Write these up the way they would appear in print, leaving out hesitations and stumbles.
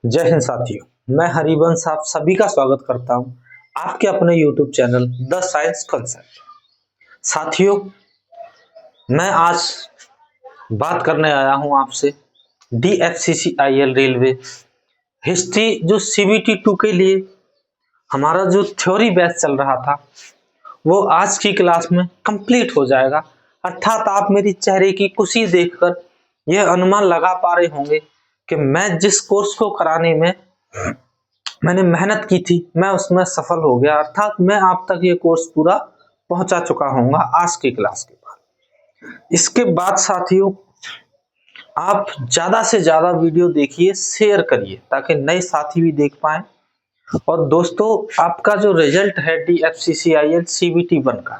जय हिंद साथियों, मैं हरिवंश आप सभी का स्वागत करता हूं आपके अपने YouTube channel the science concept. साथियों, मैं आज बात करने आया हूं आपसे DFCCIL रेलवे हिस्ट्री जो CBT 2 के लिए हमारा जो थ्योरी बैच चल रहा था वो आज की क्लास में कंप्लीट हो जाएगा। अर्थात आप मेरी चेहरे की खुशी देखकर यह अनुमान लगा पा रहे होंगे कि मैं जिस कोर्स को कराने में मैंने मेहनत की थी मैं उसमें सफल हो गया। अर्थात मैं आप तक ये कोर्स पूरा पहुंचा चुका हूँगा आज की क्लास के बाद। इसके बाद साथियों, आप ज्यादा से ज्यादा वीडियो देखिए, शेयर करिए ताकि नए साथी भी देख पाए। और दोस्तों, आपका जो रिजल्ट है DFCCIL CBT 1 का,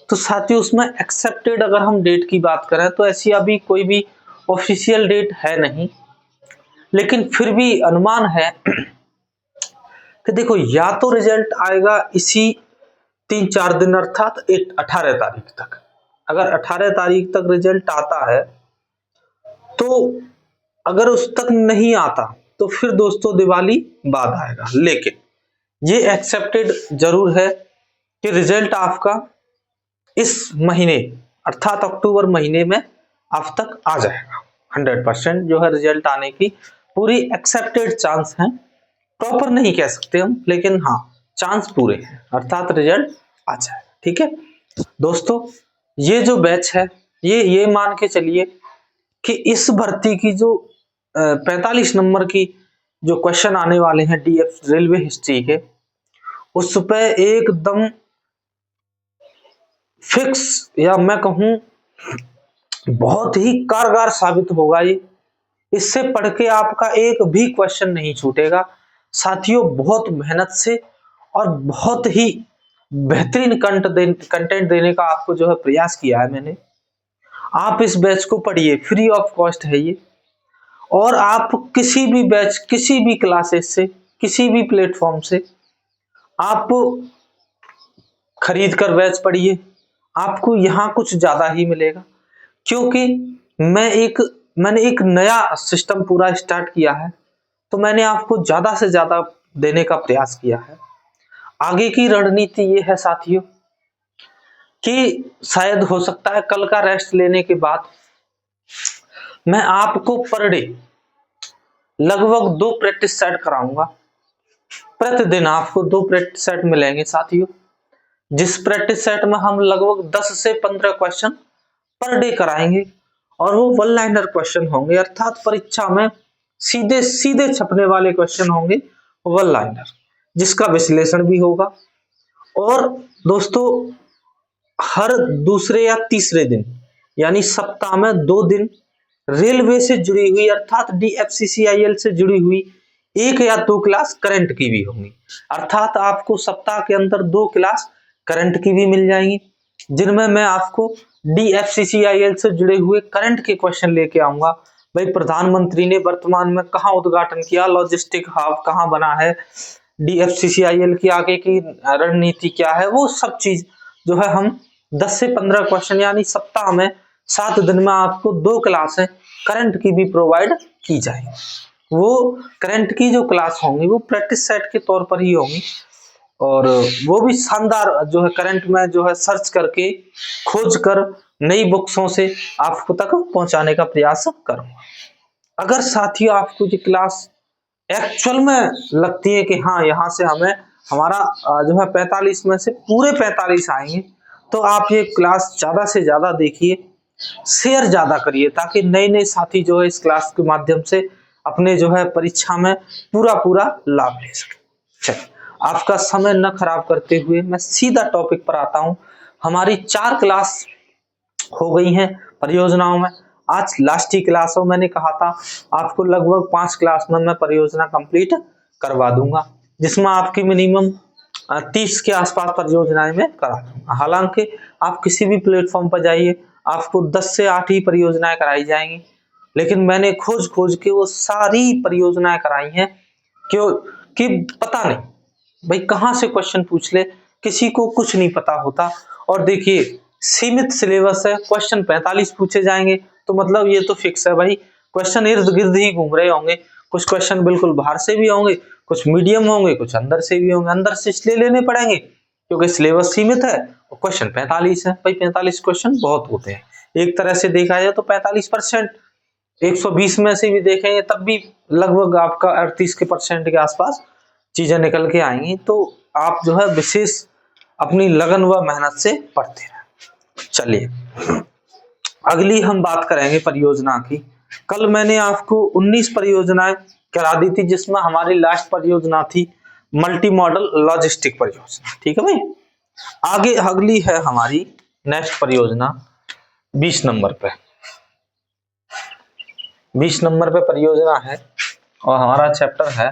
तो साथियों उसमें एक्सेप्टेड अगर हम डेट की बात करें तो ऐसी अभी कोई भी ऑफिशियल डेट है नहीं, लेकिन फिर भी अनुमान है कि देखो या तो रिजल्ट आएगा इसी 3-4 दिन अर्थात 18 तारीख तक। अगर 18 तारीख तक रिजल्ट आता है तो अगर उस तक नहीं आता तो फिर दोस्तों दिवाली बाद आएगा। लेकिन ये एक्सेप्टेड जरूर है कि रिजल्ट आपका इस महीने अर्थात अक्टूबर महीने में आप तक आ जाएगा। 100% जो है रिजल्ट आने की पूरी एक्सेप्टेड चांस है। प्रॉपर नहीं कह सकते हम, लेकिन हाँ चांस पूरे हैं, अर्थात रिजल्ट आ जाए। ठीक है दोस्तों, ये जो बैच है ये मान के चलिए कि इस भर्ती की जो 45 नंबर की जो क्वेश्चन आने वाले हैं DF रेलवे हिस्ट्री के, उस पे एकदम फिक्स या मैं कहूं बहुत ही कारगर साबित होगा ये। इससे पढ़ के आपका एक भी क्वेश्चन नहीं छूटेगा। साथियों, बहुत मेहनत से और बहुत ही बेहतरीन कंटेंट देने का आपको जो है प्रयास किया है मैंने। आप इस बैच को पढ़िए, फ्री ऑफ कॉस्ट है ये। और आप किसी भी बैच, किसी भी क्लासेस से, किसी भी प्लेटफॉर्म से आप खरीद कर बैच पढ़िए, आपको यहाँ कुछ ज्यादा ही मिलेगा। क्योंकि मैंने एक नया सिस्टम पूरा स्टार्ट किया है, तो मैंने आपको ज्यादा से ज्यादा देने का प्रयास किया है। आगे की रणनीति ये है साथियों कि शायद हो सकता है कल का रेस्ट लेने के बाद मैं आपको पर डे लगभग 2 प्रैक्टिस सेट कराऊंगा। प्रतिदिन आपको 2 प्रैक्टिस सेट मिलेंगे साथियों, जिस प्रैक्टिस सेट में हम लगभग 10 से 15 क्वेश्चन पर डे कराएंगे। और वो 1 लाइनर क्वेश्चन होंगे, अर्थात परीक्षा में सीधे सीधे छपने वाले क्वेश्चन होंगे 1 लाइनर, जिसका विश्लेषण भी होगा। और दोस्तों, हर दूसरे या तीसरे दिन यानी सप्ताह में 2 दिन रेलवे से जुड़ी हुई अर्थात DFCCIL से जुड़ी हुई 1 या 2 क्लास करंट की भी होंगी। अर्थात आपको सप्ताह के अंदर 2 क्लास करंट की भी मिल जाएंगी, जिनमें मैं आपको DFCCIL से जुड़े हुए करंट के क्वेश्चन लेके आऊंगा। भाई, प्रधानमंत्री ने वर्तमान में कहाँ उद्घाटन किया, लॉजिस्टिक हब कहाँ बना है, DFCCIL की आगे की रणनीति क्या है, वो सब चीज जो है हम 10 से 15 क्वेश्चन यानी सप्ताह में 7 दिन में आपको 2 क्लासें करंट की भी प्रोवाइड की जाएगी। वो करंट की जो क्लास होंगी वो प्रैक्टिस सेट के तौर पर ही होंगी, और वो भी शानदार जो है करंट में जो है सर्च करके खोज कर नई बुक्सों से आपको तक पहुंचाने का प्रयास करूंगा। अगर साथियों आपको ये क्लास एक्चुअल में लगती है कि हाँ यहाँ से हमें हमारा जो है 45 में से पूरे 45 आएंगे, तो आप ये क्लास ज्यादा से ज्यादा देखिए, शेयर ज्यादा करिए, ताकि नए नए साथी जो है इस क्लास के माध्यम से अपने जो है परीक्षा में पूरा लाभ ले सके। चलिए, आपका समय न खराब करते हुए मैं सीधा टॉपिक पर आता हूं। हमारी 4 क्लास हो गई हैं परियोजनाओं में, आज लास्ट ही क्लास हो। मैंने कहा था आपको लगभग 5 क्लास में मैं परियोजना कंप्लीट करवा दूंगा, जिसमें आपकी मिनिमम 30 के आसपास परियोजनाएं मैं करा दूंगा। हालांकि आप किसी भी प्लेटफॉर्म पर जाइए, आपको 10 से 8 ही परियोजनाएं कराई जाएंगी, लेकिन मैंने खोज के वो सारी परियोजनाएं कराई हैं। क्यों कि पता नहीं भाई कहां से क्वेश्चन पूछ ले, किसी को कुछ नहीं पता होता। और देखिए, सीमित सिलेबस है, क्वेश्चन 45 पूछे जाएंगे, तो मतलब ये तो फिक्स है भाई, क्वेश्चन इर्द गिर्द ही घूम रहे होंगे। कुछ क्वेश्चन बिल्कुल बाहर से भी होंगे, कुछ मीडियम होंगे, कुछ अंदर से भी होंगे। अंदर से इसलिए लेने पड़ेंगे क्योंकि सिलेबस सीमित है और क्वेश्चन 45 है भाई। 45 क्वेश्चन बहुत होते हैं, एक तरह से देखा जाए तो 45%। 120 में से भी देखेंगे तब भी लगभग आपका 38% के आसपास चीजें निकल के आएंगी। तो आप जो है विशेष अपनी लगन व मेहनत से पढ़ते रहें। चलिए अगली हम बात करेंगे परियोजना की। कल मैंने आपको 19 परियोजनाएं करा दी थी, जिसमें हमारी लास्ट परियोजना थी मल्टी मॉडल लॉजिस्टिक परियोजना। ठीक है भाई, आगे अगली है हमारी नेक्स्ट परियोजना 20 नंबर पे। 20 नंबर पे परियोजना है और हमारा चैप्टर है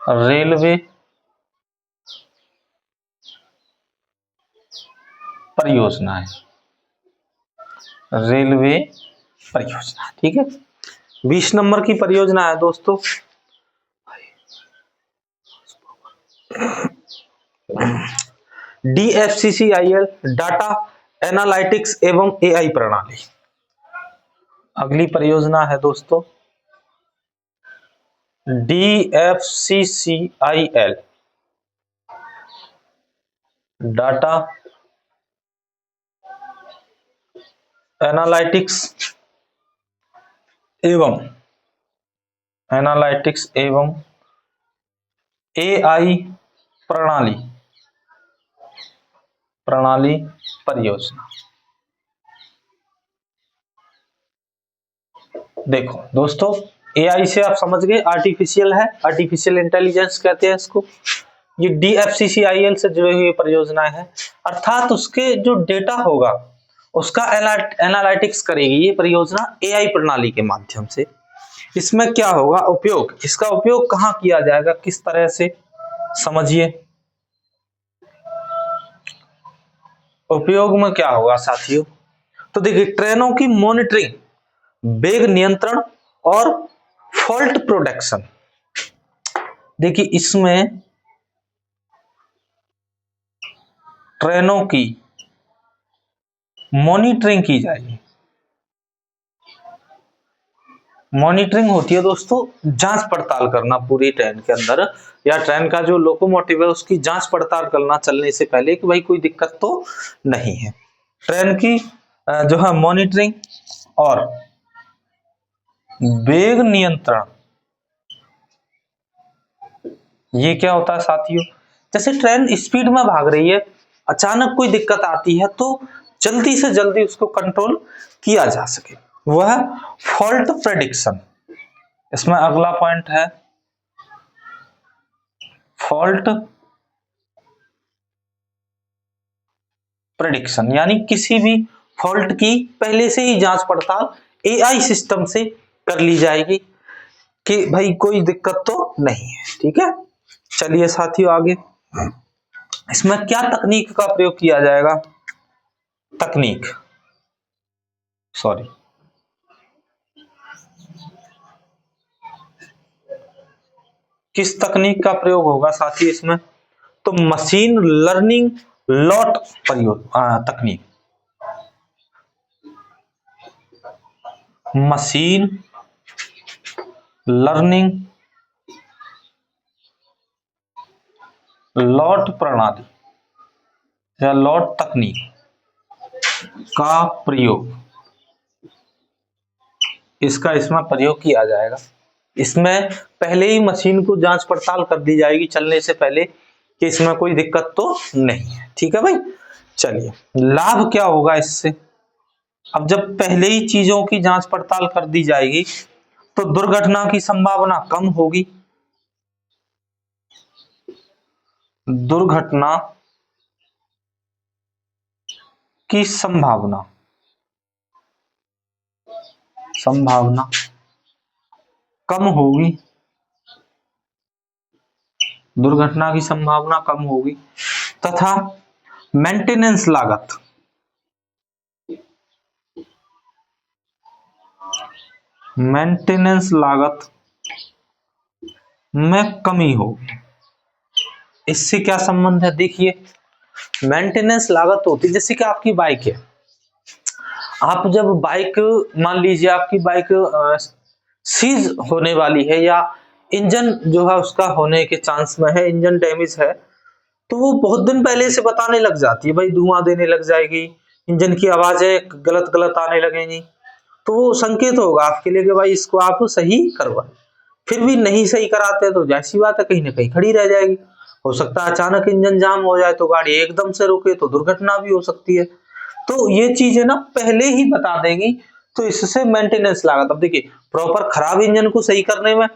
रेलवे परियोजना है, रेलवे परियोजना। ठीक है, 20 नंबर की परियोजना है दोस्तों DFCCIL डाटा एनालिटिक्स एवं AI प्रणाली। अगली परियोजना है दोस्तों DFCCIL डाटा एनालिटिक्स एवं AI प्रणाली परियोजना। देखो दोस्तों, AI से आप समझ गए आर्टिफिशियल है, आर्टिफिशियल इंटेलिजेंस कहते हैं इसको। ये DFCCIL से जुड़ी हुई परियोजना है, अर्थात उसके जो डेटा होगा उसका एनालिटिक्स करेगी ये परियोजना AI प्रणाली के माध्यम से। इसमें क्या होगा उपयोग, इसका उपयोग कहाँ किया जाएगा, किस तरह से, समझिए। उपयोग में क्या होगा साथियों, तो देखिए ट्रेनों की मॉनिटरिंग, वेग नियंत्रण और फॉल्ट प्रोटेक्शन। देखिए इसमें ट्रेनों की मॉनिटरिंग की जाएगी। मॉनिटरिंग होती है दोस्तों जांच पड़ताल करना पूरी ट्रेन के अंदर, या ट्रेन का जो लोकोमोटिव है उसकी जांच पड़ताल करना चलने से पहले कि भाई कोई दिक्कत तो नहीं है। ट्रेन की जो है मॉनिटरिंग और वेग नियंत्रण, ये क्या होता है साथियों, जैसे ट्रेन स्पीड में भाग रही है, अचानक कोई दिक्कत आती है तो जल्दी से जल्दी उसको कंट्रोल किया जा सके, वह फॉल्ट प्रेडिक्शन। इसमें अगला पॉइंट है फॉल्ट प्रेडिक्शन, यानी किसी भी फॉल्ट की पहले से ही जांच पड़ताल AI सिस्टम से कर ली जाएगी कि भाई कोई दिक्कत तो नहीं है। ठीक है, चलिए साथियों आगे, इसमें क्या तकनीक का प्रयोग किया जाएगा, तकनीक सॉरी किस तकनीक का प्रयोग होगा साथियों इसमें, तो मशीन लर्निंग लॉट तकनीक, मशीन लर्निंग लॉट प्रणाली या लॉट तकनीक का प्रयोग, इसका इसमें प्रयोग किया जाएगा। इसमें पहले ही मशीन को जांच पड़ताल कर दी जाएगी चलने से पहले कि इसमें कोई दिक्कत तो नहीं है। ठीक है भाई, चलिए लाभ क्या होगा इससे, अब जब पहले ही चीजों की जांच पड़ताल कर दी जाएगी तो दुर्घटना की संभावना कम होगी, दुर्घटना की संभावना कम होगी, दुर्घटना की संभावना कम होगी तथा मेंटेनेंस लागत में कमी होगी। इससे क्या संबंध है देखिए, मेंटेनेंस लागत होती है। जैसे कि आपकी बाइक है, आप जब बाइक, मान लीजिए आपकी बाइक सीज होने वाली है या इंजन जो है उसका होने के चांस में है, इंजन डैमेज है, तो वो बहुत दिन पहले से बताने लग जाती है, भाई धुआं देने लग जाएगी, इंजन की आवाजें गलत गलत आने लगेंगी, तो वो संकेत होगा आपके लिए कि भाई इसको आप सही करवाएं। फिर भी नहीं सही कराते तो जाहिर सी बात है कहीं ना कहीं खड़ी रह जाएगी। हो सकता है अचानक इंजन जाम हो जाए तो गाड़ी एकदम से रुके तो दुर्घटना भी हो सकती है। तो ये चीजें ना पहले ही बता देंगी, तो इससे मेंटेनेंस लागत, अब देखिए प्रॉपर खराब इंजन को सही करने में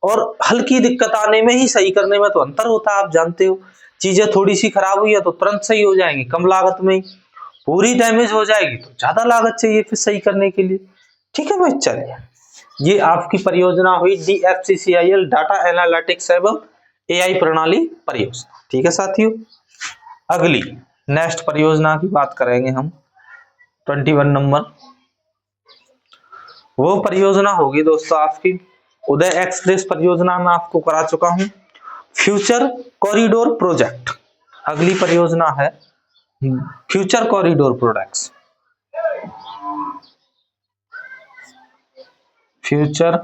और हल्की दिक्कत आने में ही सही करने में तो अंतर होता है, आप जानते हो। चीजें थोड़ी सी खराब हुई है तो तुरंत सही हो जाएंगी कम लागत में ही, पूरी डैमेज हो जाएगी तो ज्यादा लागत चाहिए फिर सही करने के लिए। ठीक है भाई, चलिए ये आपकी परियोजना हुई DFCCIL डाटा एनालिटिक्स एवं AI प्रणाली परियोजना। ठीक है साथियों, अगली नेक्स्ट परियोजना की बात करेंगे हम 21 नंबर। वो परियोजना होगी दोस्तों आपकी उदय एक्सप्रेस परियोजना में आपको करा चुका हूं, फ्यूचर कॉरिडोर प्रोजेक्ट। अगली परियोजना है future corridor projects, future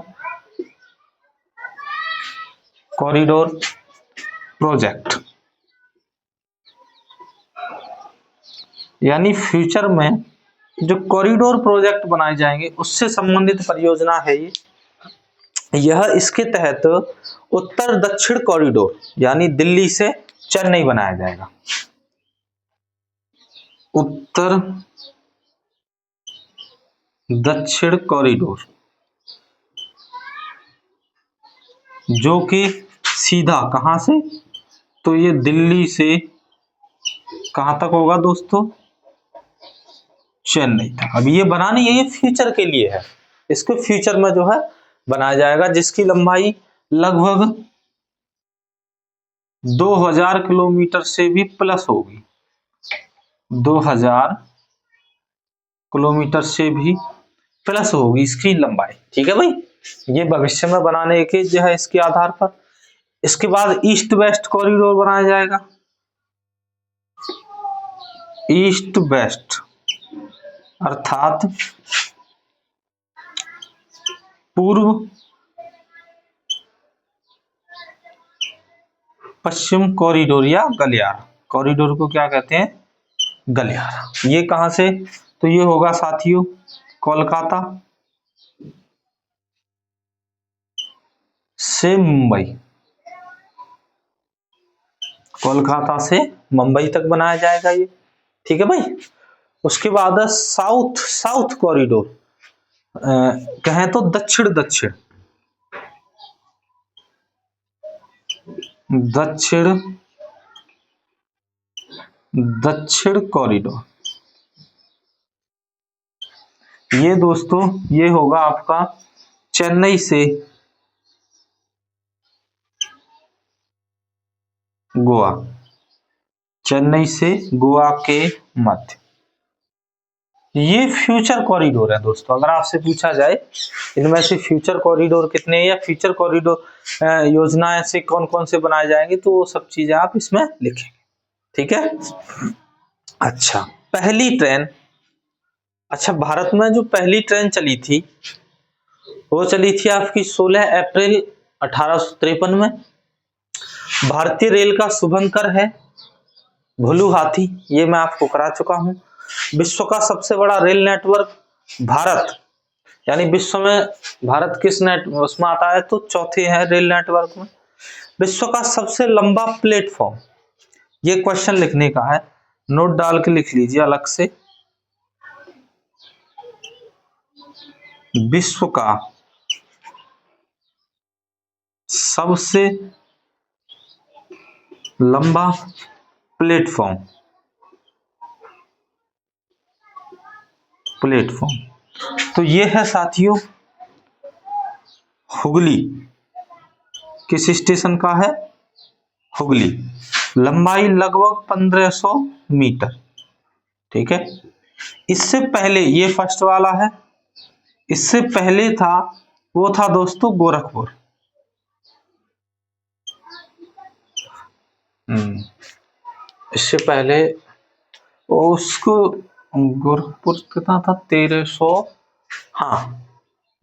corridor project, यानी फ्यूचर में जो कॉरिडोर प्रोजेक्ट बनाए जाएंगे उससे संबंधित परियोजना है ये। यह इसके तहत उत्तर दक्षिण कॉरिडोर यानी दिल्ली से चेन्नई बनाया जाएगा, उत्तर दक्षिण कॉरिडोर, जो कि सीधा कहां से, तो ये दिल्ली से कहां तक होगा दोस्तों, चेन्नई तक। अब ये बनानी है, ये फ्यूचर के लिए है, इसको फ्यूचर में जो है बनाया जाएगा, जिसकी लंबाई लगभग 2000 किलोमीटर से भी प्लस होगी, 2000 किलोमीटर से भी प्लस होगी इसकी लंबाई। ठीक है भाई, ये भविष्य में बनाने के जो है इसके आधार पर। इसके बाद ईस्ट वेस्ट कॉरिडोर बनाया जाएगा, ईस्ट वेस्ट अर्थात पूर्व पश्चिम कॉरिडोर या गलियारा, कॉरिडोर को क्या कहते हैं, गलियारा। ये कहां से, तो ये होगा साथियों कोलकाता से मुंबई, कोलकाता से मुंबई तक बनाया जाएगा ये। ठीक है भाई, उसके बाद साउथ साउथ कॉरिडोर, कहें तो दक्षिण दक्षिण, दक्षिण दक्षिण कॉरिडोर, ये दोस्तों ये होगा आपका चेन्नई से गोवा, चेन्नई से गोवा के मध्य। ये फ्यूचर कॉरिडोर है दोस्तों। अगर आपसे पूछा जाए इनमें से फ्यूचर कॉरिडोर कितने हैं या फ्यूचर कॉरिडोर योजनाएं से कौन कौन से बनाए जाएंगे, तो वो सब चीजें आप इसमें लिखेंगे। ठीक है, अच्छा पहली ट्रेन, अच्छा भारत में जो पहली ट्रेन चली थी वो चली थी आपकी 16 अप्रैल 1853 में। भारतीय रेल का शुभंकर है भोलू हाथी, ये मैं आपको करा चुका हूं। विश्व का सबसे बड़ा रेल नेटवर्क भारत, यानी विश्व में भारत किस नेट उसमें आता है, तो चौथे है रेल नेटवर्क में। विश्व का सबसे लंबा प्लेटफॉर्म, ये क्वेश्चन लिखने का है, नोट डाल के लिख लीजिए अलग से। विश्व का सबसे लंबा प्लेटफॉर्म, प्लेटफॉर्म तो ये है साथियों हुगली, किस स्टेशन का है, हुगली, लंबाई लगभग 1500 मीटर। ठीक है, इससे पहले ये फर्स्ट वाला है, इससे पहले था वो था दोस्तों गोरखपुर। इससे पहले उसको गोरखपुर कितना था, 1300, हाँ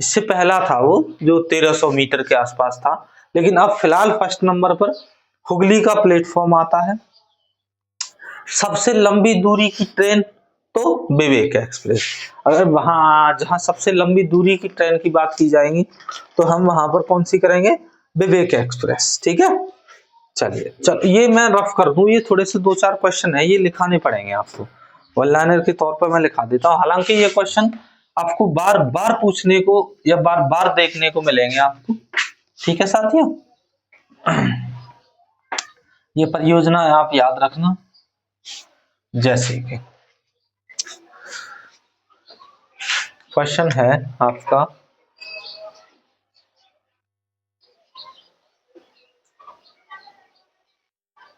इससे पहला था वो जो 1300 मीटर के आसपास था, लेकिन अब फिलहाल फर्स्ट नंबर पर हुगली का प्लेटफॉर्म आता है। सबसे लंबी दूरी की ट्रेन तो विवेक एक्सप्रेस। अगर वहां जहां सबसे लंबी दूरी की ट्रेन की बात की जाएगी तो हम वहां पर कौन सी करेंगे, विवेक एक्सप्रेस। ठीक है, चलिए चल ये मैं रफ कर दूं, ये थोड़े से 2-4 क्वेश्चन है, ये लिखाने पड़ेंगे आपको, वन लाइनर के तौर पर मैं लिखा देता हूं। हालांकि ये क्वेश्चन आपको बार बार पूछने को या बार बार देखने को मिलेंगे आपको। ठीक है साथियों, ये परियोजना आप याद रखना। जैसे कि क्वेश्चन है आपका,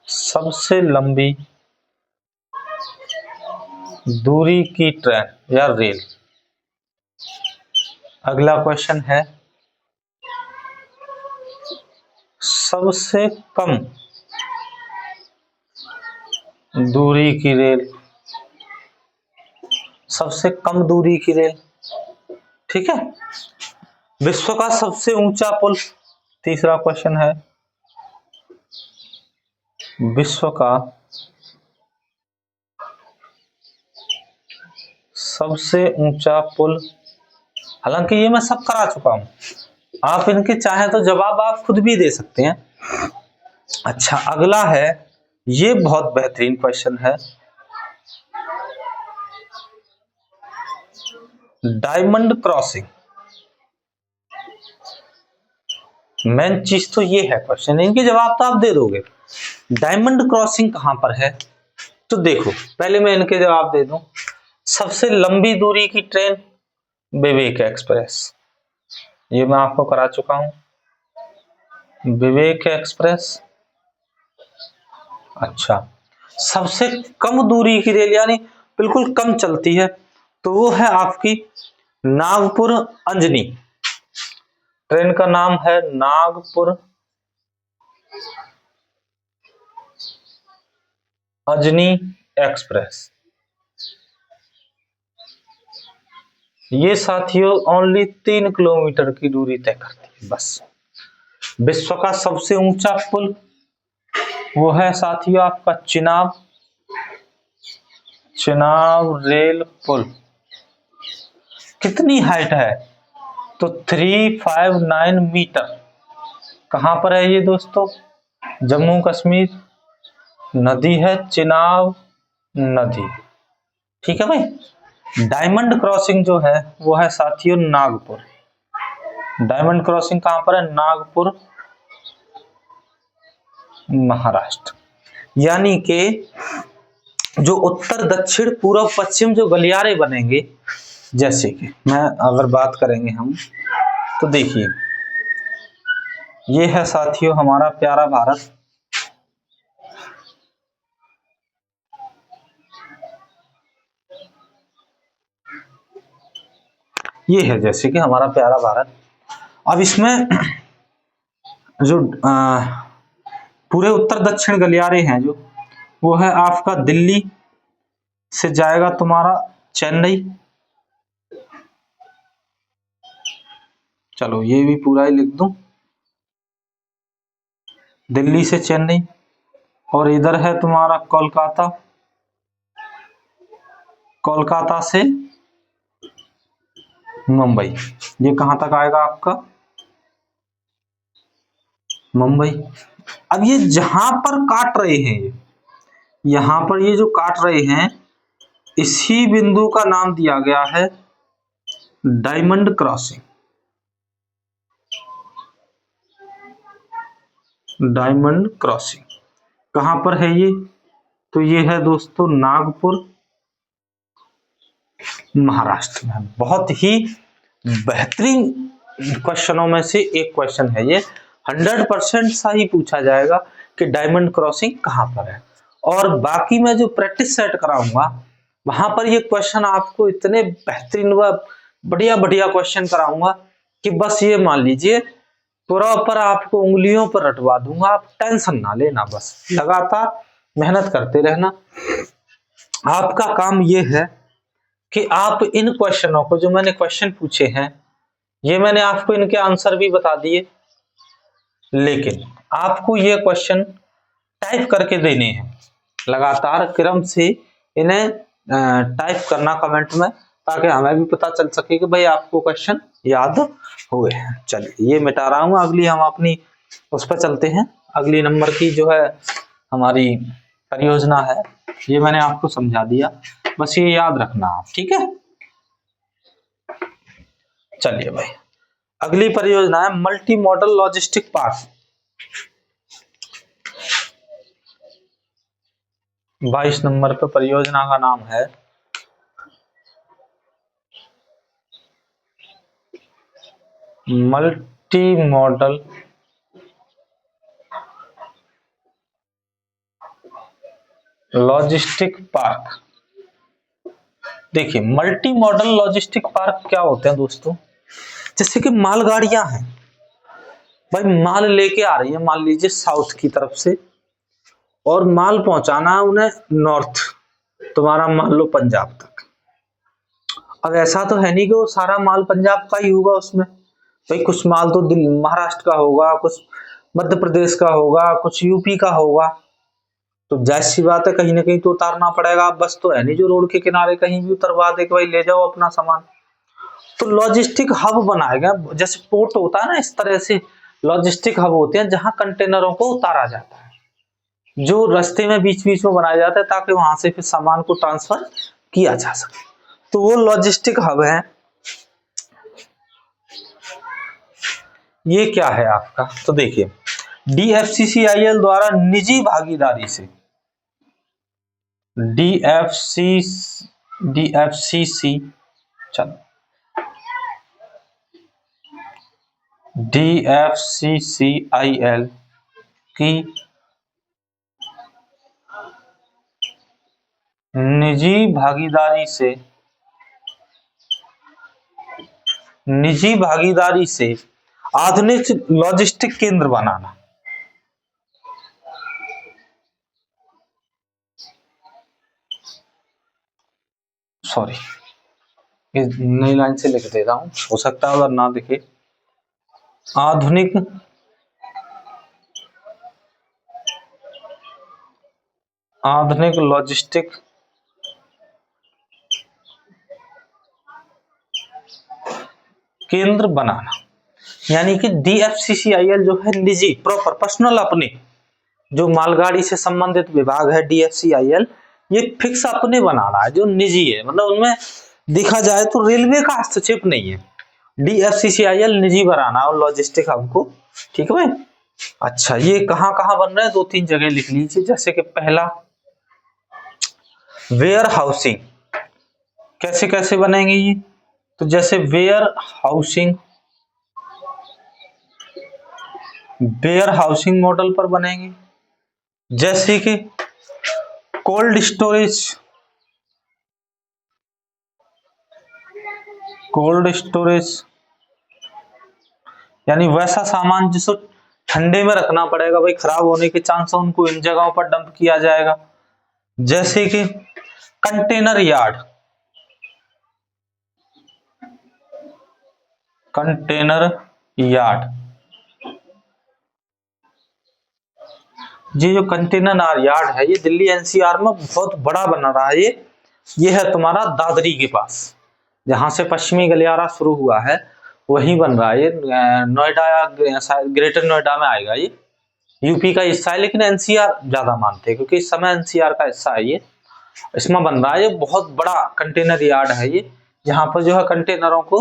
सबसे लंबी दूरी की ट्रेन या रेल। अगला क्वेश्चन है, सबसे कम दूरी की रेल, सबसे कम दूरी की रेल। ठीक है, विश्व का सबसे ऊंचा पुल। तीसरा क्वेश्चन है, विश्व का सबसे ऊंचा पुल। हालांकि ये मैं सब करा चुका हूं, आप इनके चाहे तो जवाब आप खुद भी दे सकते हैं। अच्छा अगला है, ये बहुत बेहतरीन क्वेश्चन है, डायमंड क्रॉसिंग। मेन चीज तो ये है क्वेश्चन, इनके जवाब तो आप दे दोगे। डायमंड क्रॉसिंग कहां पर है, तो देखो पहले मैं इनके जवाब दे दूं। सबसे लंबी दूरी की ट्रेन विवेक एक्सप्रेस, ये मैं आपको करा चुका हूं, विवेक एक्सप्रेस। अच्छा, सबसे कम दूरी की रेल यानी बिल्कुल कम चलती है, तो वो है आपकी नागपुर अंजनी। ट्रेन का नाम है नागपुर अजनी एक्सप्रेस। ये साथियों ओनली 3 किलोमीटर की दूरी तय करती है बस। विश्व का सबसे ऊंचा पुल वो है साथियों आपका चिनाब रेल पुल। कितनी हाइट है, तो 359 मीटर। कहां पर है ये दोस्तों, जम्मू कश्मीर। नदी है चिनाब नदी। ठीक है भाई। डायमंड क्रॉसिंग जो है वो है साथियों नागपुर। डायमंड क्रॉसिंग कहां पर है, नागपुर महाराष्ट्र। यानी कि जो उत्तर दक्षिण पूर्व पश्चिम जो गलियारे बनेंगे, जैसे कि मैं अगर बात करेंगे हम, तो देखिए ये है साथियों हमारा प्यारा भारत। ये है जैसे कि हमारा प्यारा भारत। अब इसमें जो पूरे उत्तर दक्षिण गलियारे हैं जो, वो है आपका दिल्ली से जाएगा तुम्हारा चेन्नई। चलो ये भी पूरा ही लिख दूं, दिल्ली से चेन्नई। और इधर है तुम्हारा कोलकाता, कोलकाता से मुंबई। ये कहां तक आएगा आपका, मुंबई। अब ये जहां पर काट रहे हैं, यहां पर ये जो काट रहे हैं, इसी बिंदु का नाम दिया गया है डायमंड क्रॉसिंग। डायमंड क्रॉसिंग कहां पर है ये, तो ये है दोस्तों नागपुर महाराष्ट्र में। बहुत ही बेहतरीन क्वेश्चनों में से एक क्वेश्चन है ये। 100% सही पूछा जाएगा कि डायमंड क्रॉसिंग कहां पर है। और बाकी मैं जो प्रैक्टिस सेट कराऊंगा वहां पर ये क्वेश्चन आपको इतने बेहतरीन व बढ़िया बढ़िया क्वेश्चन कराऊंगा कि बस ये मान लीजिए प्रॉपर आपको उंगलियों पर रटवा दूंगा, आप टेंशन ना लेना। बस लगातार मेहनत करते रहना। आपका काम ये है कि आप इन क्वेश्चनों को, जो मैंने क्वेश्चन पूछे हैं, ये मैंने आपको इनके आंसर भी बता दिए, लेकिन आपको ये क्वेश्चन टाइप करके देने हैं, लगातार क्रम से इन्हें टाइप करना कमेंट में, ताकि हमें भी पता चल सके कि भाई आपको क्वेश्चन याद हुए हैं। चलिए ये मिटा रहा हूं, अगली हम अपनी उस पर चलते हैं। अगली नंबर की जो है हमारी परियोजना है, ये मैंने आपको समझा दिया, बस ये याद रखना आप, ठीक है। चलिए भाई, अगली परियोजना है multi modal logistic park. 22 number पर परियोजना का नाम है मल्टी मॉडल लॉजिस्टिक पार्क। देखिए, मल्टी मॉडल लॉजिस्टिक पार्क क्या होते हैं दोस्तों, जैसे कि मालगाड़ियां हैं, भाई माल लेके आ रही है, मान लीजिए साउथ की तरफ से, और माल पहुंचाना है उन्हें नॉर्थ, तुम्हारा मान लो पंजाब तक। अब ऐसा तो है नहीं कि वो सारा माल पंजाब का ही होगा उसमें, भाई कुछ माल तो महाराष्ट्र का होगा, कुछ मध्य प्रदेश का होगा, कुछ यूपी का होगा, तो जाहिर सी बात है कहीं ना कहीं तो उतारना पड़ेगा। बस तो है नहीं जो रोड के किनारे कहीं भी उतरवा दे कि भाई ले जाओ अपना सामान। तो लॉजिस्टिक हब बनाया गया, जैसे पोर्ट होता है ना, इस तरह से लॉजिस्टिक हब होते हैं जहां कंटेनरों को उतारा जाता है, जो रास्ते में बीच बीच में बनाया जाता है ताकि वहां से फिर सामान को ट्रांसफर किया जा सके, तो वो लॉजिस्टिक हब है। ये क्या है आपका, तो देखिए DFCCIL द्वारा निजी भागीदारी से, DFCC चलो DFCCIL की निजी भागीदारी से आधुनिक लॉजिस्टिक केंद्र बनाना। सॉरी, इस नई लाइन से लिख देता हूं, हो सकता है अगर ना दिखे। आधुनिक लॉजिस्टिक केंद्र बनाना, यानी कि DFCCIL जो है निजी प्रॉपर पर्सनल, अपने जो मालगाड़ी से संबंधित विभाग है DFCIL, ये फिक्स अपने बना रहा है जो निजी है, मतलब उनमें देखा जाए तो रेलवे का हस्तक्षेप नहीं है। DFCCIL निजी बनाना और लॉजिस्टिक हमको, ठीक है भाई। अच्छा, ये कहां कहां बन रहे हैं, 2-3 जगह लिख लीजिए। जैसे कि पहला, वेयर हाउसिंग, कैसे कैसे बनेंगे ये, तो जैसे वेयर हाउसिंग मॉडल पर बनेंगे, जैसे कि कोल्ड स्टोरेज, यानी वैसा सामान जिसको ठंडे में रखना पड़ेगा, भाई खराब होने के चांस है, उनको इन जगहों पर डंप किया जाएगा। जैसे कि कंटेनर यार्ड, ये जो कंटेनर यार्ड है, ये दिल्ली NCR में बहुत बड़ा बन रहा है। ये है तुम्हारा दादरी के पास, जहां से पश्चिमी गलियारा शुरू हुआ है, वहीं बन रहा है ये। नोएडा या ग्रेटर नोएडा में आएगा ये, यूपी का हिस्सा है, लेकिन NCR ज्यादा मानते हैं क्योंकि इस समय NCR का हिस्सा है ये। इसमें बन रहा है ये बहुत बड़ा कंटेनर यार्ड है ये, यहाँ पर जो है कंटेनरों को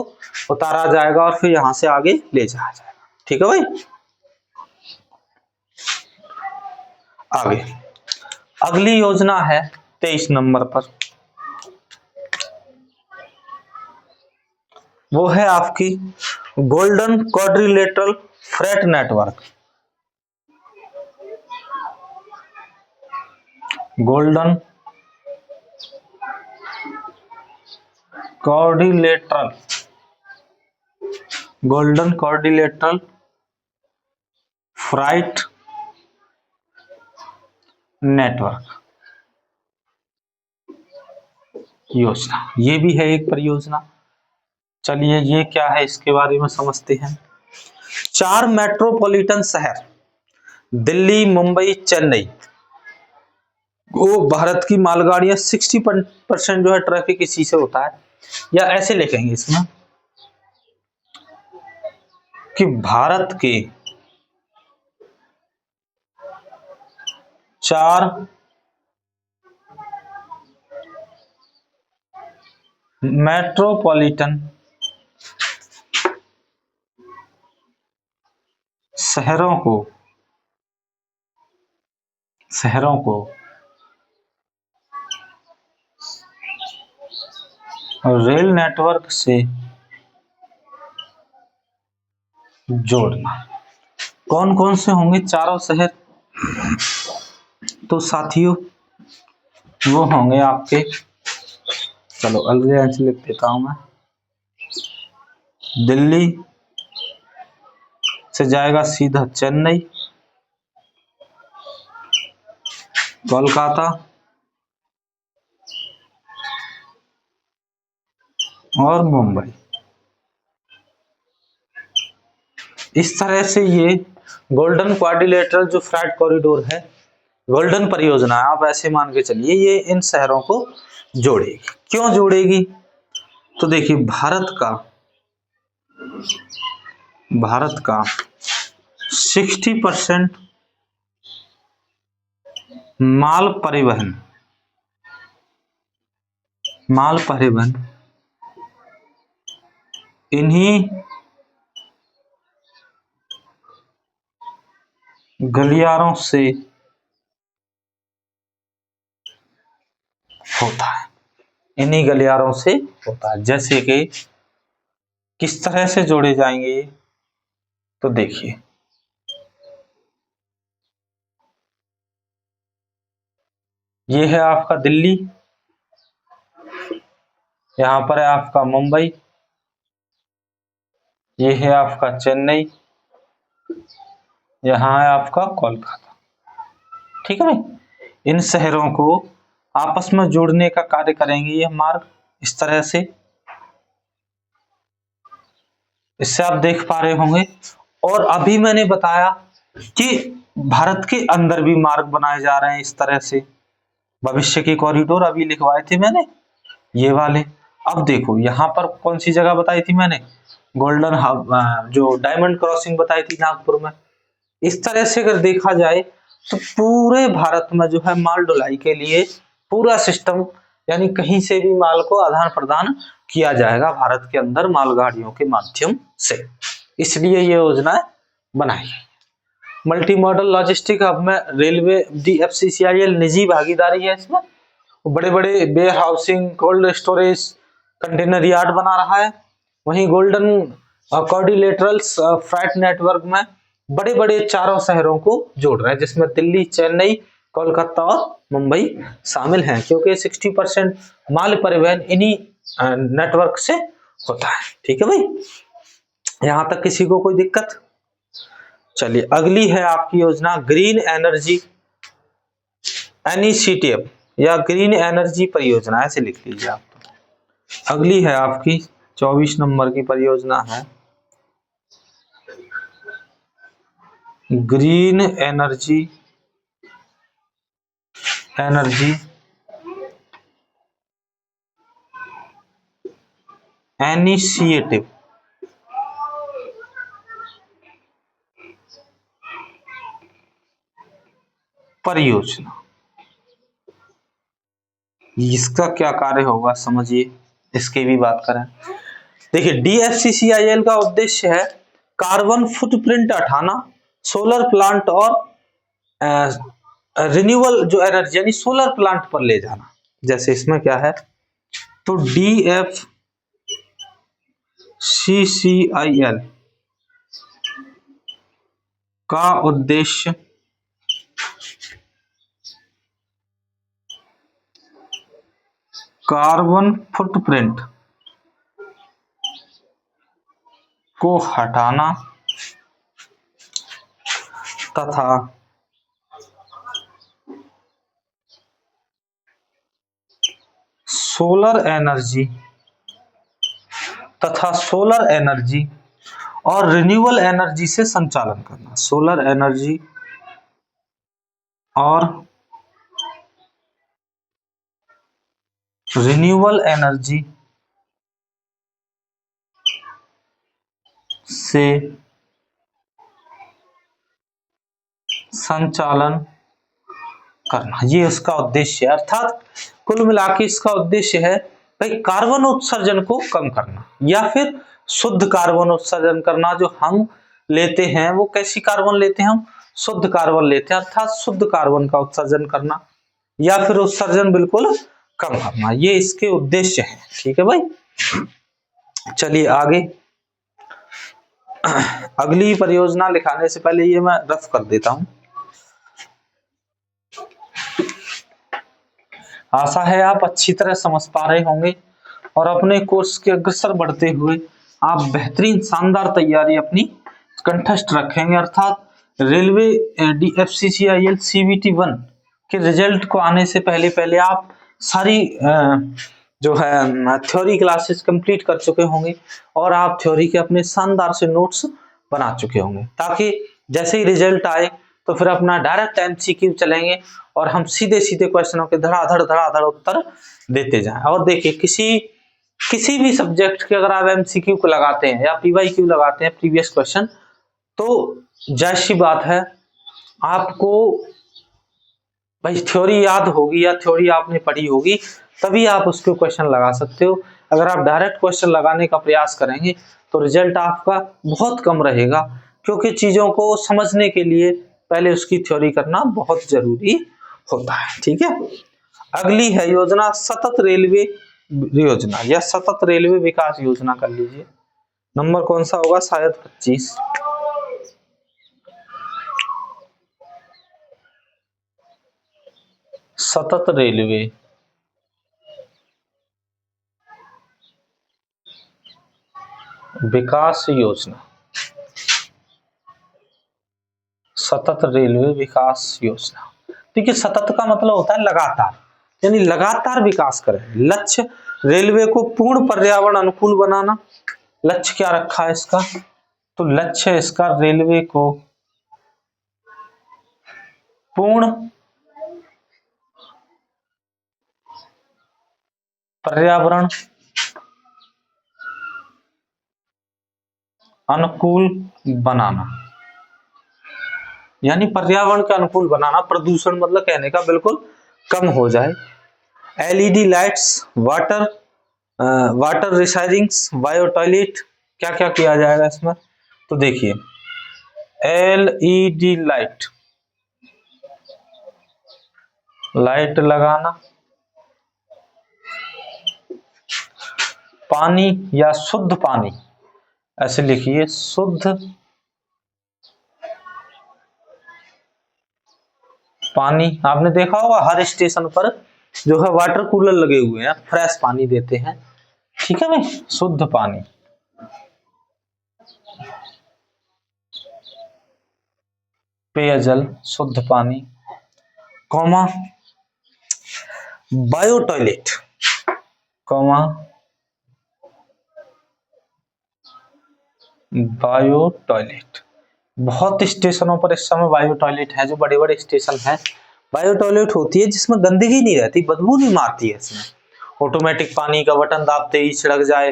उतारा जाएगा और फिर यहाँ से आगे ले जाया जाएगा, ठीक है भाई। आगे अगली योजना है 23 नंबर पर, वो है आपकी golden quadrilateral freight network. Golden quadrilateral freight network योजना, ये भी है एक परियोजना। चलिए ये क्या है इसके बारे में समझते हैं। 4 मेट्रोपॉलिटन शहर दिल्ली, मुंबई, चेन्नई, वो भारत की मालगाड़ियां 60% जो है ट्रैफिक इसी से होता है। या ऐसे लिखेंगे इसमें कि भारत के 4 मेट्रोपॉलिटन शहरों को रेल नेटवर्क से जोड़ना। कौन कौन से होंगे चारों शहर? तो साथियों वो होंगे आपके, चलो अलग आंसर लिख देता हूं मैं। दिल्ली से जाएगा सीधा चेन्नई, कोलकाता और मुंबई। इस तरह से ये गोल्डन क्वाड्रिलेटरल जो फ्रेट कॉरिडोर है, गोल्डन परियोजना है, आप ऐसे मान के चलिए ये इन शहरों को जोड़ेगी। क्यों जोड़ेगी? तो देखिए भारत का 60% माल परिवहन इन्हीं गलियारों से होता है, इन्हीं गलियारों से होता है। जैसे कि किस तरह से जोड़े जाएंगे ये, तो देखिए ये है आपका दिल्ली, यहां पर है आपका मुंबई, ये है आपका चेन्नई, यहां है आपका कोलकाता। ठीक है भाई, इन शहरों को आपस में जोड़ने का कार्य करेंगे ये मार्ग इस तरह से। इससे आप देख पा रहे होंगे। और अभी मैंने बताया कि भारत के अंदर भी मार्ग बनाए जा रहे हैं इस तरह से। भविष्य के कॉरिडोर अभी लिखवाए थे मैंने ये वाले। अब देखो यहाँ पर कौन सी जगह बताई थी मैंने, गोल्डन हब, जो डायमंड क्रॉसिंग बताई थी नागपुर में। इस तरह से अगर देखा जाए तो पूरे भारत में जो है माल ढुलाई के लिए पूरा सिस्टम, यानी कहीं से भी माल को आदान प्रदान किया जाएगा भारत के अंदर मालगाड़ियों के माध्यम से। इसलिए ये योजना बनाई। मल्टी मॉडल लॉजिस्टिक हब में रेलवे DFCCIL निजी भागीदारी है इसमें। बड़े बड़े warehousing, cold storage, container yard बना रहा है। वहीं गोल्डन क्वाड्रिलेटरल फ्रेट नेटवर्क में बड़े बड़े चारों शहरों को जोड़ रहे हैं, जिसमें दिल्ली, चेन्नई, कोलकाता और मुंबई शामिल हैं, क्योंकि 60% माल परिवहन इन्हीं नेटवर्क से होता है। ठीक है भाई, यहां तक किसी को कोई दिक्कत? चलिए अगली है आपकी योजना ग्रीन एनर्जी इनिशिएटिव या ग्रीन एनर्जी परियोजना, ऐसे लिख लीजिए आप। अगली है आपकी 24 नंबर की परियोजना है ग्रीन एनर्जी इनिशिएटिव। परियोजना, इसका क्या कार्य होगा समझिए, इसकी भी बात करें। देखिए DFCCIL का उद्देश्य है कार्बन फुटप्रिंट हटाना, सोलर प्लांट और रिन्यूएबल जो एनर्जी यानी सोलर प्लांट पर ले जाना। जैसे इसमें क्या है, तो DFCCIL का उद्देश्य कार्बन फुटप्रिंट को हटाना तथा सोलर एनर्जी तथा सोलर एनर्जी और रिन्यूएबल एनर्जी से संचालन करना। सोलर एनर्जी और रिन्यूएबल एनर्जी से संचालन करना, ये उसका उद्देश्य है। अर्थात कुल मिला के इसका उद्देश्य है भाई कार्बन उत्सर्जन को कम करना या फिर शुद्ध कार्बन उत्सर्जन करना। जो हम लेते हैं वो कैसी कार्बन लेते हैं, हम शुद्ध कार्बन लेते हैं, अर्थात शुद्ध कार्बन का उत्सर्जन करना या फिर उत्सर्जन बिल्कुल कम करना, ये इसके उद्देश्य है। ठीक है भाई, चलिए आगे। अगली परियोजना लिखाने से पहले ये मैं रफ कर देता हूं। आशा है आप अच्छी तरह समझ पा रहे होंगे और अपने कोर्स के अग्रसर बढ़ते हुए आप बेहतरीन शानदार तैयारी अपनी कंठस्थ रखेंगे। अर्थात रेलवे DFCCIL CVT 1 के रिजल्ट को आने से पहले पहले आप सारी जो है थ्योरी क्लासेस कंप्लीट कर चुके होंगे और आप थ्योरी के अपने शानदार से नोट्स बना चुके होंगे, ताकि जैसे ही रिजल्ट आए तो फिर अपना डायरेक्ट MCQ चलेंगे और हम सीधे सीधे क्वेश्चनों के धड़ाधड़ उत्तर देते जाएं। और देखिए किसी भी सब्जेक्ट के अगर आप MCQ को लगाते हैं या PYQ लगाते हैं प्रीवियस क्वेश्चन, तो जाहिर सी बात है आपको भाई थ्योरी याद होगी या थ्योरी आपने पढ़ी होगी तभी आप उसके क्वेश्चन लगा सकते हो। अगर आप डायरेक्ट क्वेश्चन लगाने का प्रयास करेंगे तो रिजल्ट आपका बहुत कम रहेगा, क्योंकि चीजों को समझने के लिए पहले उसकी थ्योरी करना बहुत जरूरी होता है। ठीक है, अगली है योजना सतत रेलवे योजना या सतत रेलवे विकास योजना कर लीजिए। नंबर कौन सा होगा, शायद 25। सतत रेलवे विकास योजना, सतत रेलवे विकास योजना। ठीक है, सतत का मतलब होता है लगातार, यानी लगातार विकास करें। लक्ष्य रेलवे को पूर्ण पर्यावरण अनुकूल बनाना। लक्ष्य क्या रखा है इसका, तो लक्ष्य इसका रेलवे को पूर्ण पर्यावरण अनुकूल बनाना, यानी पर्यावरण के अनुकूल बनाना, प्रदूषण मतलब कहने का बिल्कुल कम हो जाए। LED lights, water recyclings, bio toilet, क्या क्या किया जाएगा इसमें, तो देखिए LED लाइट लगाना, पानी या शुद्ध पानी, ऐसे लिखिए शुद्ध पानी। आपने देखा होगा हर स्टेशन पर जो है वाटर कूलर लगे हुए हैं, फ्रेश पानी देते हैं। ठीक है भाई, शुद्ध पानी। पेयजल, शुद्ध पानी, comma bio toilet, comma bio toilet. बहुत स्टेशनों पर इस समय बायो टॉयलेट है, जो बड़े बड़े स्टेशन हैं। बायो टॉयलेट होती है जिसमें गंदगी नहीं रहती, बदबू नहीं मारती है। इसमें ऑटोमेटिक पानी का बटन दाबते ही छिड़क जाए,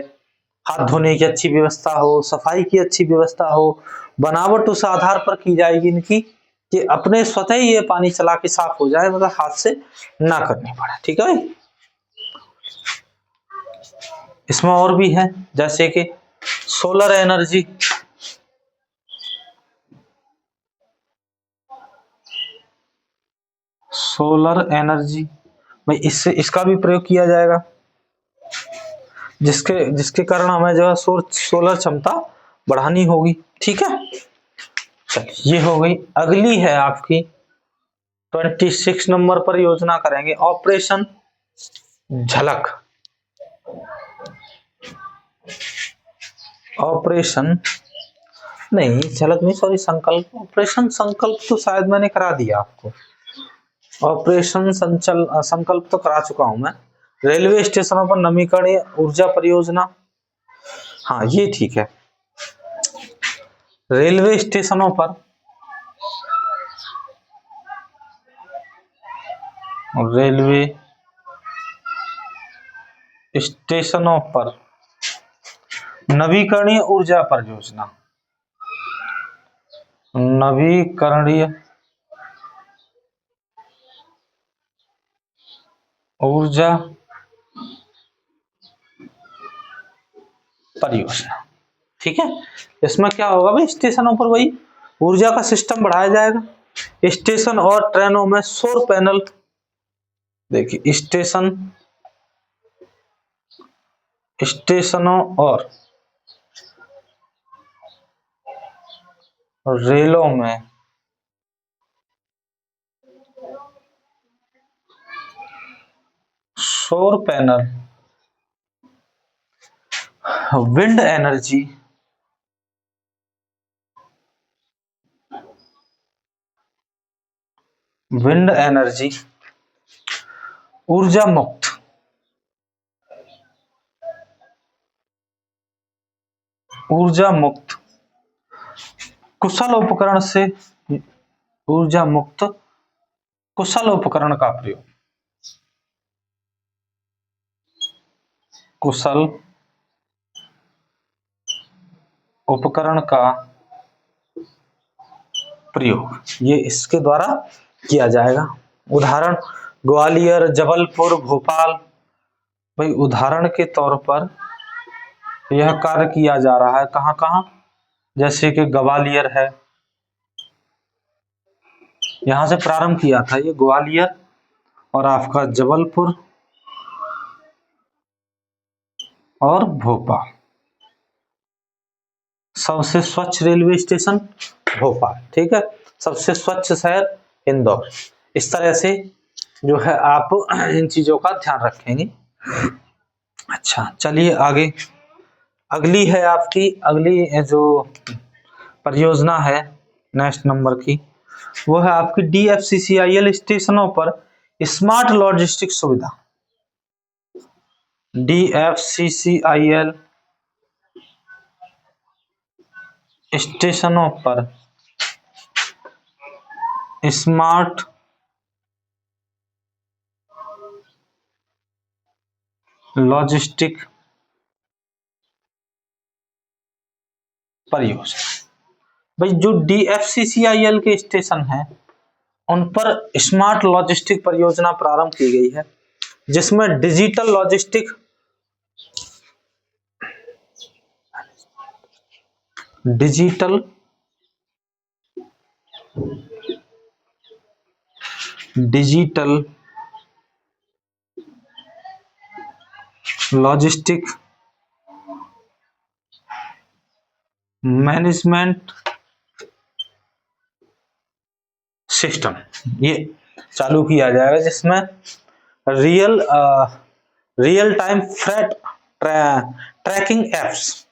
हाथ धोने की अच्छी व्यवस्था हो, सफाई की अच्छी व्यवस्था हो, बनावट उस आधार पर की जाएगी इनकी कि अपने स्वतः ही ये पानी चला के साफ हो जाए, मतलब हाथ से ना करने पड़े। ठीक है भाई, इसमें और भी है जैसे कि सोलर एनर्जी, सोलर एनर्जी भाई इससे इसका भी प्रयोग किया जाएगा, जिसके कारण हमें जो है सोलर क्षमता बढ़ानी होगी। ठीक है, चलिए ये हो गई। अगली है आपकी 26 नंबर पर योजना करेंगे ऑपरेशन झलक। ऑपरेशन नहीं, झलक नहीं, सॉरी, संकल्प। ऑपरेशन संकल्प तो शायद मैंने करा दिया आपको। ऑपरेशन संकल्प तो करा चुका हूं मैं। रेलवे स्टेशनों पर नवीकरणीय ऊर्जा परियोजना, हाँ ये ठीक है। रेलवे स्टेशनों पर रेलवे स्टेशनों पर नवीकरणीय ऊर्जा परियोजना, नवीकरणीय ऊर्जा परियोजना, ठीक है। इसमें क्या होगा भाई, स्टेशनों पर वही ऊर्जा का सिस्टम बढ़ाया जाएगा। स्टेशन और ट्रेनों में सौर पैनल, देखिए स्टेशनों और रेलों में सौर panel, wind energy, wind energy, ऊर्जा मुक्त, ऊर्जा मुक्त कुशल उपकरण से, ऊर्जा मुक्त कुशल उपकरण का प्रयोग, कुशल उपकरण का प्रयोग, ये इसके द्वारा किया जाएगा। उदाहरण ग्वालियर, जबलपुर, भोपाल, भाई उदाहरण के तौर पर यह कार्य किया जा रहा है कहां कहां, जैसे कि ग्वालियर है, यहां से प्रारंभ किया था ये ग्वालियर, और आपका जबलपुर और भोपाल। सबसे स्वच्छ रेलवे स्टेशन भोपाल, ठीक है। सबसे स्वच्छ शहर इंदौर। इस तरह से जो है आप इन चीजों का ध्यान रखेंगे। अच्छा चलिए आगे, अगली है आपकी, अगली जो परियोजना है नेक्स्ट नंबर की, वो है आपकी DFCCIL स्टेशनों पर स्मार्ट लॉजिस्टिक सुविधा। DFCCIL स्टेशनों पर स्मार्ट लॉजिस्टिक परियोजना। भाई जो DFCCIL के स्टेशन हैं उन पर स्मार्ट लॉजिस्टिक परियोजना प्रारंभ की गई है, जिसमें digital logistic, digital logistic management system ये चालू किया जाएगा, जिसमें real time freight tracking apps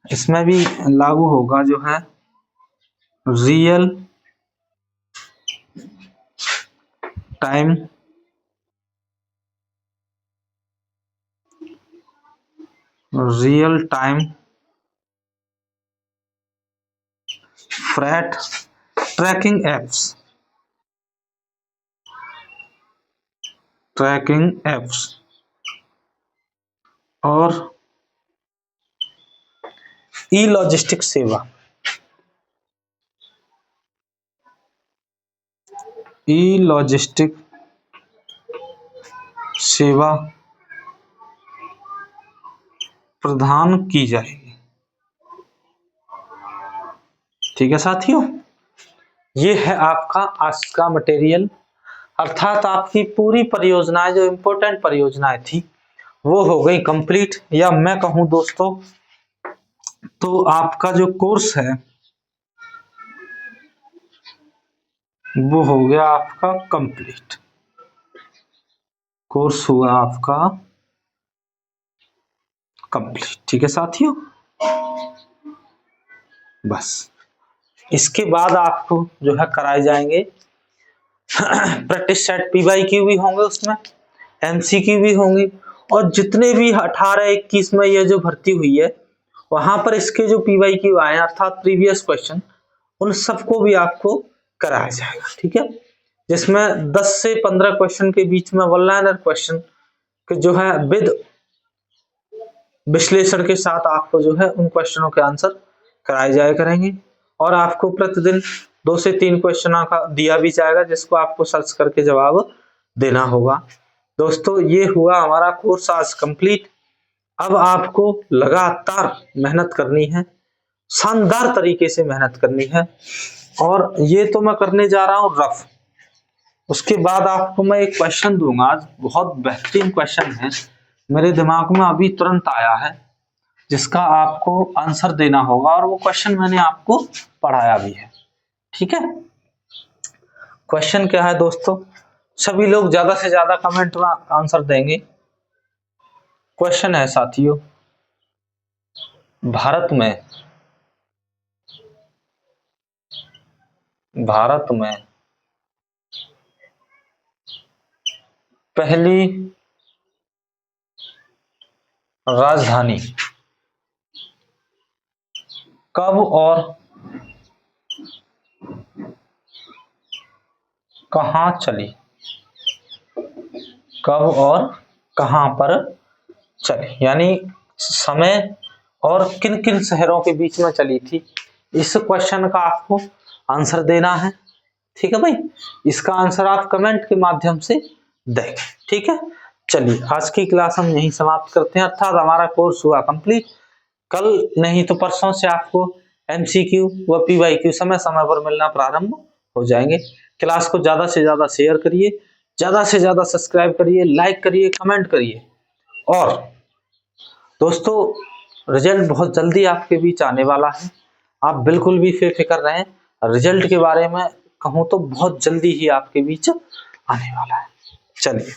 इसमें भी लागू होगा, जो है real time freight tracking apps और ई लॉजिस्टिक सेवा, ई लॉजिस्टिक सेवा प्रदान की जाएगी। ठीक है साथियों, ये है आपका आज का मटेरियल, अर्थात आपकी पूरी परियोजनाएं जो इम्पोर्टेंट परियोजनाएं थी वो हो गई कंप्लीट, या मैं कहूं दोस्तों तो आपका जो कोर्स है वो हो गया आपका कंप्लीट, कोर्स हुआ आपका कंप्लीट। ठीक है साथियों, बस इसके बाद आपको जो है कराए जाएंगे प्रैक्टिस सेट, PYQ भी होंगे उसमें, एमसीक्यू भी होंगे, और जितने भी 18-21 में ये जो भर्ती हुई है वहां पर इसके जो पीवाईक्यू आए अर्थात प्रीवियस क्वेश्चन, उन सबको भी आपको कराया जाएगा। ठीक है, जिसमें 10 से 15 क्वेश्चन के बीच में वन लाइनर क्वेश्चन जो है विद विश्लेषण के साथ आपको जो है उन क्वेश्चनों के आंसर कराए जाया करेंगे, और आपको प्रतिदिन 2 से 3 क्वेश्चनों का दिया भी जाएगा जिसको आपको सर्च करके जवाब देना होगा। दोस्तों ये हुआ हमारा कोर्स आज कंप्लीट। अब आपको लगातार मेहनत करनी है, शानदार तरीके से मेहनत करनी है, और ये तो मैं करने जा रहा हूँ रफ। उसके बाद आपको मैं एक क्वेश्चन दूंगा, आज बहुत बेहतरीन क्वेश्चन है, मेरे दिमाग में अभी तुरंत आया है, जिसका आपको आंसर देना होगा, और वो क्वेश्चन मैंने आपको पढ़ाया भी है। ठीक है, क्वेश्चन क्या है दोस्तों, सभी लोग ज्यादा से ज्यादा कमेंट में आंसर देंगे। क्वेश्चन है साथियों, भारत में पहली राजधानी कब और कहां चली? कब और कहां पर चली, यानी समय और किन किन शहरों के बीच में चली थी, इस क्वेश्चन का आपको आंसर देना है। ठीक है भाई, इसका आंसर आप कमेंट के माध्यम से देंगे। ठीक है, चलिए आज की क्लास हम यहीं समाप्त करते हैं, अर्थात हमारा कोर्स हुआ कंप्लीट। कल नहीं तो परसों से आपको एमसीक्यू व पीवाईक्यू समय समय पर मिलना प्रारंभ हो जाएंगे। क्लास को ज्यादा से ज्यादा शेयर करिए, ज्यादा से ज्यादा सब्सक्राइब करिए, लाइक करिए, कमेंट करिए, और दोस्तों रिजल्ट बहुत जल्दी आपके बीच आने वाला है, आप बिल्कुल भी बेफिक्र रहें। रिजल्ट के बारे में कहूं तो बहुत जल्दी ही आपके बीच आने वाला है। चलिए।